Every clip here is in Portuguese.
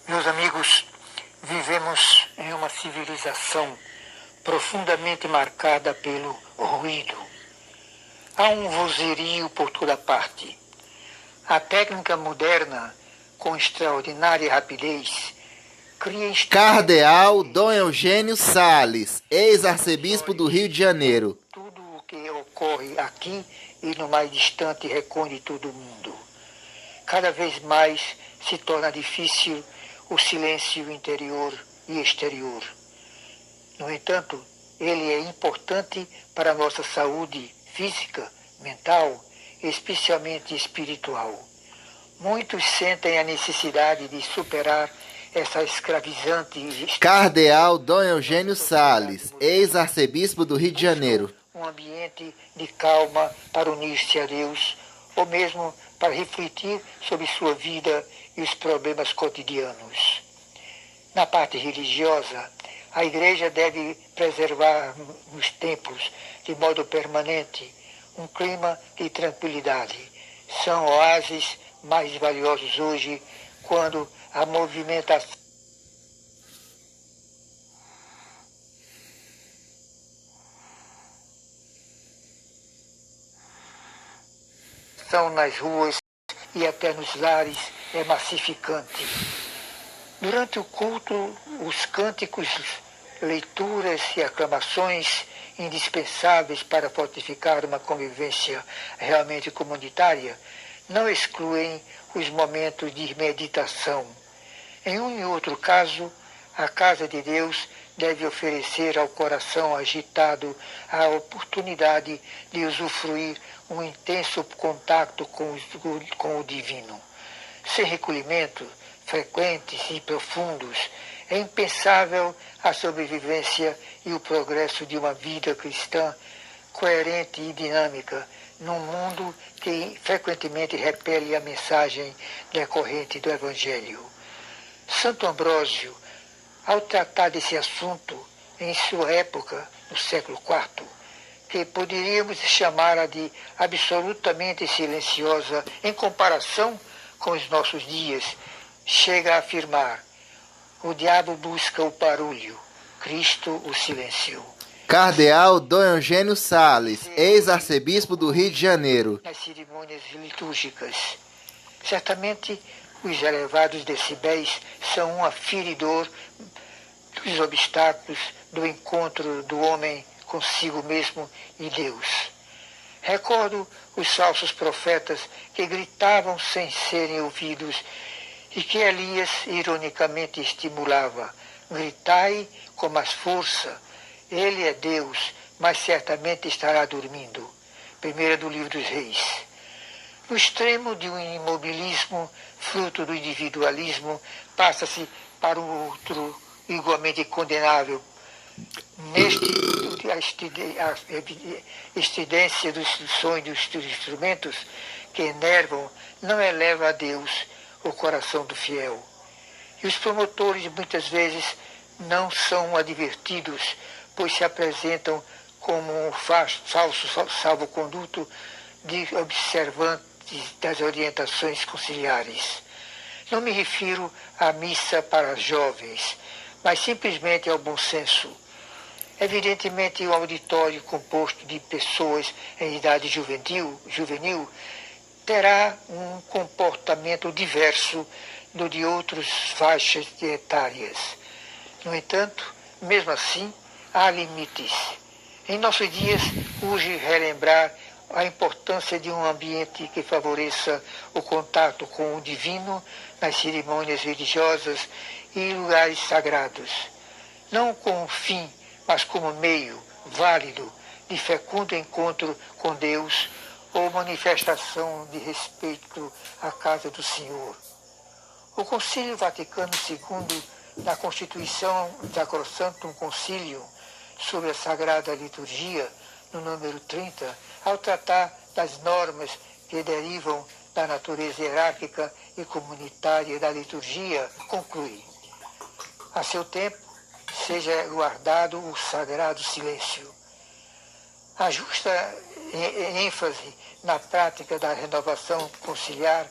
Meus amigos, vivemos em uma civilização profundamente marcada pelo ruído. Há um vozerio por toda parte. A técnica moderna, com extraordinária rapidez, cria Cardeal Dom Eugênio Salles, ex-arcebispo do Rio de Janeiro. tudo o que ocorre aqui e no mais distante recôndito do mundo. Cada vez mais se torna difícil o silêncio interior e exterior. No entanto, ele é importante para a nossa saúde física, mental e especialmente espiritual. Muitos sentem a necessidade de superar essa escravizante Cardeal Dom Eugênio Salles, ex-arcebispo do Rio de Janeiro. um ambiente de calma para unir-se a Deus, ou mesmo para refletir sobre sua vida e os problemas cotidianos. Na parte religiosa, a Igreja deve preservar nos templos, de modo permanente, um clima de tranquilidade. São oásis mais valiosos hoje quando a movimentação nas ruas e até nos lares é massificante. Durante o culto, os cânticos, leituras e aclamações indispensáveis para fortificar uma convivência realmente comunitária não excluem os momentos de meditação. Em um e outro caso, a casa de Deus deve oferecer ao coração agitado a oportunidade de usufruir um intenso contato com o divino. Sem recolhimento, frequentes e profundos, é impensável a sobrevivência e o progresso de uma vida cristã coerente e dinâmica num mundo que frequentemente repele a mensagem decorrente do Evangelho. Santo Ambrósio, ao tratar desse assunto em sua época, no século IV, que poderíamos chamá-la de absolutamente silenciosa em comparação com os nossos dias, chega a afirmar: o diabo busca o barulho, Cristo o silenciou. Cardeal Dom Eugênio Salles, ex-arcebispo do Rio de Janeiro. Nas cerimônias litúrgicas, certamente os elevados decibéis são um aferidor dos obstáculos do encontro do homem consigo mesmo e Deus. Recordo os falsos profetas que gritavam sem serem ouvidos e que Elias ironicamente estimulava: gritai com mais força, ele é Deus, mas certamente estará dormindo. Primeira do Livro dos Reis. No extremo de um imobilismo, fruto do individualismo, passa-se para o outro igualmente condenável. A estridência dos sonhos dos instrumentos que enervam não eleva a Deus o coração do fiel. E os promotores muitas vezes não são advertidos, pois se apresentam como um falso salvo-conduto de observantes das orientações conciliares. Não me refiro à missa para jovens, mas simplesmente ao bom senso. Evidentemente, o auditório composto de pessoas em idade juvenil terá um comportamento diverso do de outras faixas etárias. No entanto, mesmo assim, há limites. Em nossos dias, urge relembrar a importância de um ambiente que favoreça o contato com o divino nas cerimônias religiosas e lugares sagrados. Não como fim, mas como meio válido de fecundo encontro com Deus ou manifestação de respeito à casa do Senhor. O Concílio Vaticano II, na Constituição Sacrosanctum Concilium sobre a Sagrada Liturgia, no número 30, ao tratar das normas que derivam da natureza hierárquica e comunitária da liturgia, conclui: a seu tempo seja guardado o sagrado silêncio. A justa ênfase na prática da renovação conciliar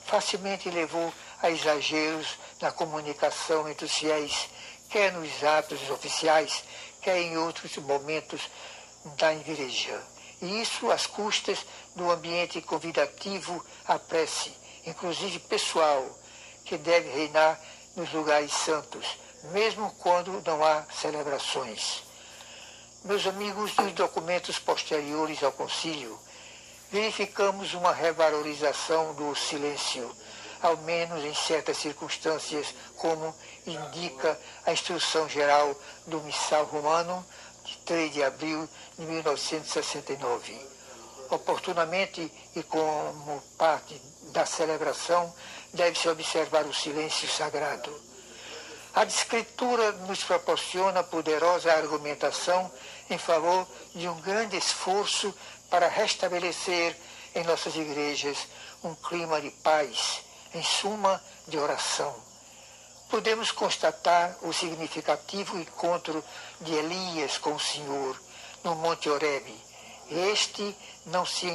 facilmente levou a exageros na comunicação entre os fiéis, quer nos atos oficiais, quer em outros momentos da igreja. E isso às custas do ambiente convidativo à prece, inclusive pessoal, que deve reinar nos lugares santos, mesmo quando não há celebrações. Meus amigos, nos documentos posteriores ao concílio, verificamos uma revalorização do silêncio, ao menos em certas circunstâncias, como indica a Instrução Geral do Missal Romano, de 3 de abril de 1969. Oportunamente e como parte da celebração, deve-se observar o silêncio sagrado. A Escritura nos proporciona poderosa argumentação em favor de um grande esforço para restabelecer em nossas igrejas um clima de paz, em suma, de oração. Podemos constatar o significativo encontro de Elias com o Senhor no Monte Horebe. Este não se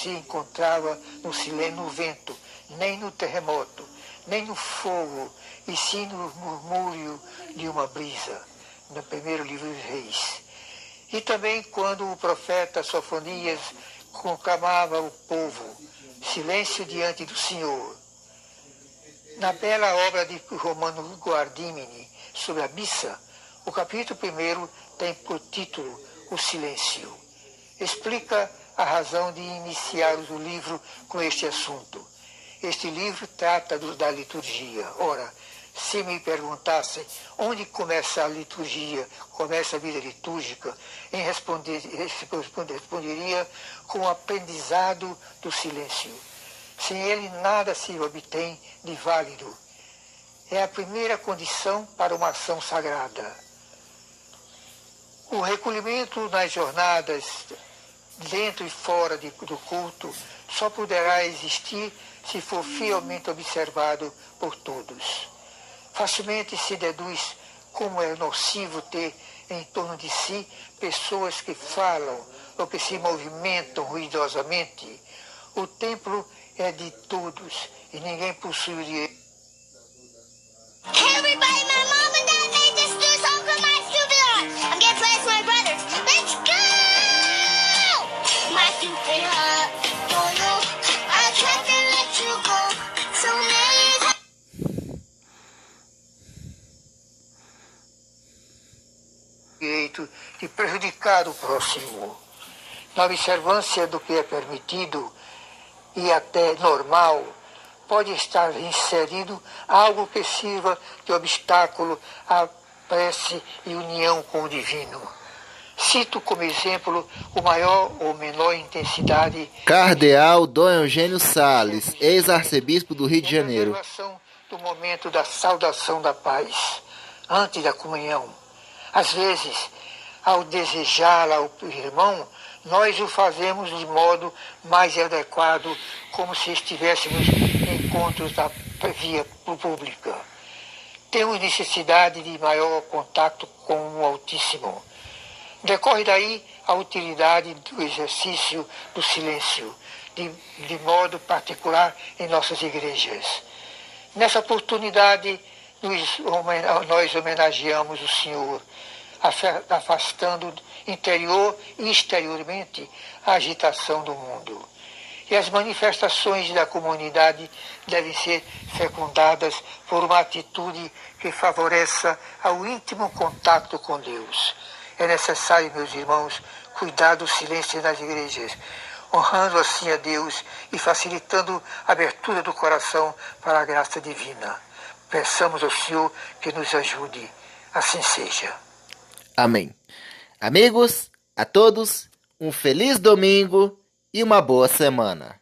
encontrava no silêncio, no vento, nem no terremoto, nem no fogo, e sim no murmúrio de uma brisa, no primeiro livro dos Reis. E também quando o profeta Sofonias conclamava o povo, silêncio diante do Senhor. Na bela obra de Romano Guardimini, sobre a missa, o capítulo 1 tem por título O Silêncio. Explica a razão de iniciar o livro com este assunto. Este livro trata da liturgia. Ora, se me perguntassem onde começa a liturgia, começa a vida litúrgica, responderia com o aprendizado do silêncio. Sem ele nada se obtém de válido. É a primeira condição para uma ação sagrada. O recolhimento nas jornadas, dentro e fora do culto, só poderá existir se for fielmente observado por todos. Facilmente se deduz como é nocivo ter em torno de si pessoas que falam ou que se movimentam ruidosamente. O templo é de todos e ninguém possui o direito. Hey everybody, my mom and dad made this new song for my stupid heart. I'm gonna play it for my brothers. Let's go! My stupid heart, don't know. I tried to let you go so many times. Direito de prejudicar o próximo. Na observância do que é permitido e até normal, pode estar inserido algo que sirva de obstáculo à prece e união com o divino. Cito como exemplo o maior ou menor intensidade... Cardeal Dom Eugênio Salles, ex-arcebispo do Rio de Janeiro. Na observação do momento da saudação da paz, antes da comunhão. Às vezes, ao desejá-la ao irmão, nós o fazemos de modo mais adequado, como se estivéssemos em encontros da via pública. Temos necessidade de maior contato com o Altíssimo. Decorre daí a utilidade do exercício do silêncio, de modo particular em nossas igrejas. Nessa oportunidade, nós homenageamos o Senhor, afastando interior e exteriormente a agitação do mundo. E as manifestações da comunidade devem ser fecundadas por uma atitude que favoreça ao íntimo contato com Deus. É necessário, meus irmãos, cuidar do silêncio nas igrejas, honrando assim a Deus e facilitando a abertura do coração para a graça divina. Peçamos ao Senhor que nos ajude. Assim seja. Amém. Amigos, a todos, um feliz domingo e uma boa semana.